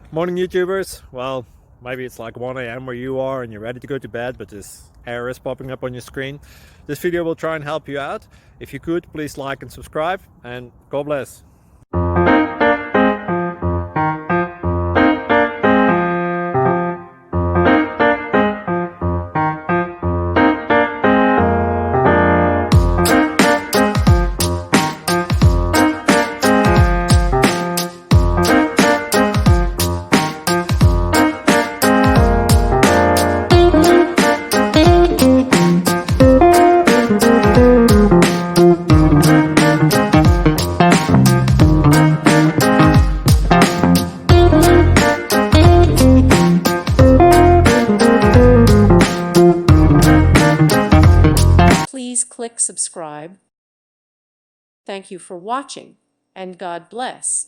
Morning, YouTubers. Well, maybe it's like 1 a.m. where you are and you're ready to go to bed, but this error is popping up on your screen. This video will try and help you out. If you could, please like and subscribe, and God bless. Please click subscribe. Thank you for watching, and God bless.